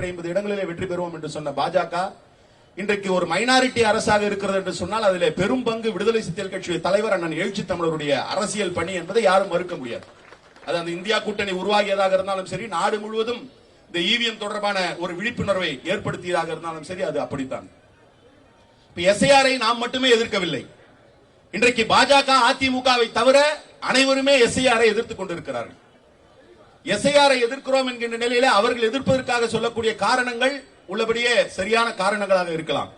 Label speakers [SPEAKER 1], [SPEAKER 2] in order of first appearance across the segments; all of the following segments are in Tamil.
[SPEAKER 1] 50 இடங்களிலே வெற்றி பெறுவோம் என்று சொன்ன பாஜக இன்றைக்கு ஒரு மைனாரிட்டி அரசாக இருக்கிறது என்று சொன்னால் அதிலே பெரும் பங்கு விடுதலை சிறுத்தைகள் கட்சியுடைய தலைவர் அண்ணன் எழுச்சி தமிழருடைய அரசியல் பணி என்பதை யாரும் மறுக்க முடியாது. அது அந்த இந்தியா கூட்டணி உருவாகியதாக இருந்தாலும் சரி, நாடு முழுவதும் இந்த இவிஎம் தொடர்பான ஒரு விழிப்புணர்வை ஏற்படுத்தியதாக இருந்தாலும் சரி, அது அப்படித்தான். எஸ்ஐஆரை நாம் மட்டுமே எதிர்க்கவில்லை. இன்றைக்கு பாஜக அதிமுகவை தவிர அனைவருமே எஸ்ஐஆரை எதிர்த்துக் கொண்டிருக்கிறார்கள். எஸ்ஐஆரை எதிர்க்கிறோம் என்கின்ற நிலையில அவர்கள் எதிர்ப்பதற்காக சொல்லக்கூடிய காரணங்கள் உள்ளபடியே சரியான காரணங்களாக இருக்கலாம்.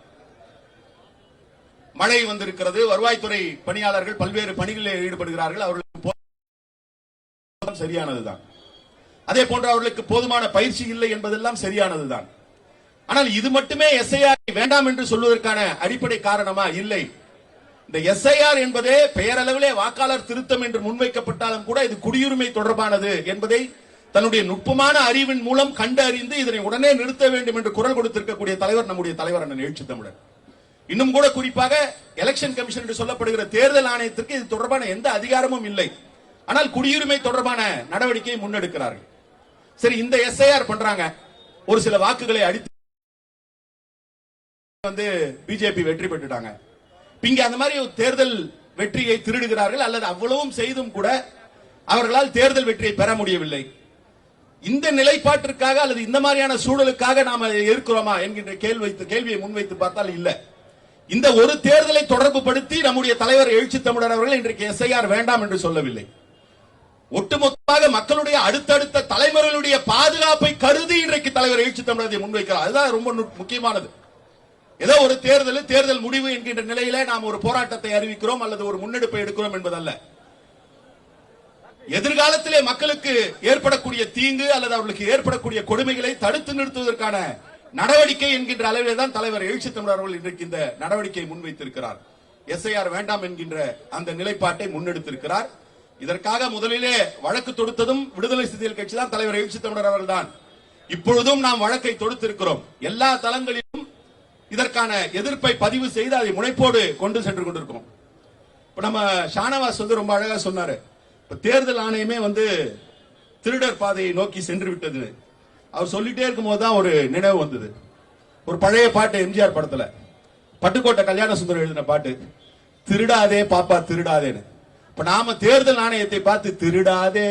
[SPEAKER 1] மழை வந்திருக்கிறது, வருவாய்த்துறை பணியாளர்கள் பல்வேறு பணிகளில் ஈடுபடுகிறார்கள், அவர்களுக்கு சரியானதுதான். அதே போன்று அவர்களுக்கு போதுமான பயிற்சி இல்லை என்பதெல்லாம் சரியானதுதான். ஆனால் இது மட்டுமே எஸ்ஐஆர் வேண்டாம் என்று சொல்வதற்கான அடிப்படை காரணமா? இல்லை. இந்த எஸ்ஐஆர் என்பதே பெயரளவிலே வாக்காளர் திருத்தம் என்று முன்வைக்கப்பட்டாலும் கூட இது குடியுரிமை தொடர்பானது என்பதை தன்னுடைய நுட்பமான அறிவின் மூலம் கண்டு அறிந்து இதனை உடனே நிறுத்த வேண்டும் என்று குரல் கொடுத்திருக்கக்கூடிய தலைவர் நம்முடைய தலைவர் அண்ணன் எழுச்சி தமிழர். இன்னும் கூட குறிப்பாக எலெக்ஷன் கமிஷன் என்று சொல்லப்படுகிற தேர்தல் ஆணையத்திற்கு இது தொடர்பான எந்த அதிகாரமும் இல்லை. ஆனால் குடியுரிமை தொடர்பான நடவடிக்கையை முன்னெடுக்கிறார்கள். சரி, இந்த எஸ்ஐஆர் பண்றாங்க, ஒரு சில வாக்குகளை அடித்து பிஜேபி வெற்றி பெற்றுட்டாங்க. இங்க அந்த மாதிரி தேர்தல் வெற்றியை திருடுகிறார்கள், அல்லது அவ்வளவும் செய்தும் கூட அவர்களால் தேர்தல் வெற்றியை பெற முடியவில்லை. இந்த நிலைப்பாட்டிற்காக அல்லது இந்த மாதிரியான சூழலுக்காக நாம் இருக்கிறோமா என்கின்ற கேள்வியை முன்வைத்து பார்த்தால் இல்ல. இந்த ஒரு தேர்தலை தொடர்பு படுத்தி நம்முடைய தலைவர் எழுச்சி தமிழர் அவர்கள் இன்றைக்கு எஸ்ஐஆர் வேண்டாம் என்று சொல்லவில்லை. ஒட்டுமொத்தமாக மக்களுடைய அடுத்தடுத்த தலைமுறைகளுடைய பாதுகாப்பை கருதி இன்றைக்கு தலைவர் எழுச்சி தமிழரை முன்வைக்கிறார். அதுதான் ரொம்ப முக்கியமானது. ஏதோ ஒரு தேர்தல் முடிவு என்கின்ற நிலையில நாம் ஒரு போராட்டத்தை அறிவிக்கிறோம் அல்லது ஒரு முன்னெடுப்பை எடுக்கிறோம் என்பதல்ல. எதிர்காலத்திலே மக்களுக்கு ஏற்படக்கூடிய தீங்கு அல்லது அவர்களுக்கு ஏற்படக்கூடிய கொடுமைகளை தடுத்து நிறுத்துவதற்கான நடவடிக்கை என்கின்ற அளவிலே தான் தலைவர் எழுச்சி தமிழர் அவர்கள் இன்றைக்கு இந்த நடவடிக்கையை முன்வைத்திருக்கிறார். எஸ்ஐஆர் வேண்டாம் என்கின்ற அந்த நிலைப்பாட்டை முன்னெடுத்திருக்கிறார். இதற்காக முதலிலே வழக்கு தொடுத்ததும் விடுதலை சிறுத்தைகள் கட்சி தான், தலைவர் எழுச்சி தமிழர் அவர்கள் தான். இப்பொழுதும் நாம் வழக்கை தொடுத்திருக்கிறோம். எல்லா தளங்களிலும் இதற்கான எதிர்ப்பை பதிவு செய்து அதை முனைப்போடு கொண்டு சென்று கொண்டிருக்கிறோம். இப்ப நம்ம ஷானவாஸ் ரொம்ப அழகா சொன்னாரு, தேர்தல் ஆணையமே திருடர் பாதையை நோக்கி சென்று விட்டது. அவர் சொல்லிட்டே இருக்கும் போதுதான் ஒரு நினைவு வந்தது. ஒரு பழைய பாட்டு, எம்ஜிஆர் படத்துல பட்டுக்கோட்டை கல்யாண சுந்தரம் எழுதின பாட்டு, திருடாதே பாப்பா திருடாதேன்னு. இப்ப நாம தேர்தல் ஆணையத்தை பார்த்து திருடாதே